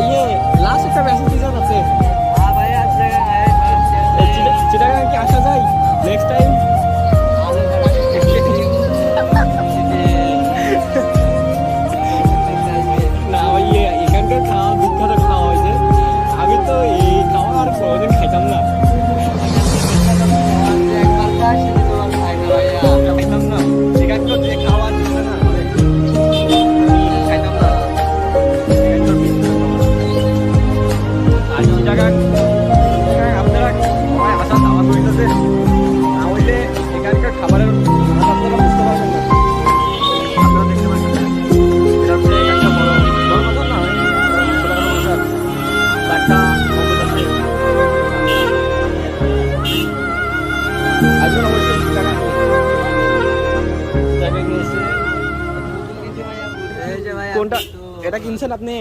ইয়ে লাস্ট একটা মেসেজ দিতে আছে हाँ भाई आज जगह आए চিটাগাং কি আসা যায় নেক্সট টাইম না ইয়ে এখানকার খাওয়া বিখ্যাত খাওয়া হয়েছে আমি তো এই খাওয়া আর কোনোদিন খাইতাম না খাইতাম না এখানকার যে খাওয়ার দিচ্ছে না আমি খাইতাম না আর চিটাগাং আপনারা সবাই আসার দাওয়াত হইতেছে না হইলে এখানকার খাবারের আপনারা বুঝতে পারবেন না আপনারা দেখতে পাচ্ছেন এটা হচ্ছে একটা বড় বাজার না ছোটখাটো বাজার একটা আসবেন অবশ্যই চিটাগাং এসে কোনটা এটা কিনছেন আপনি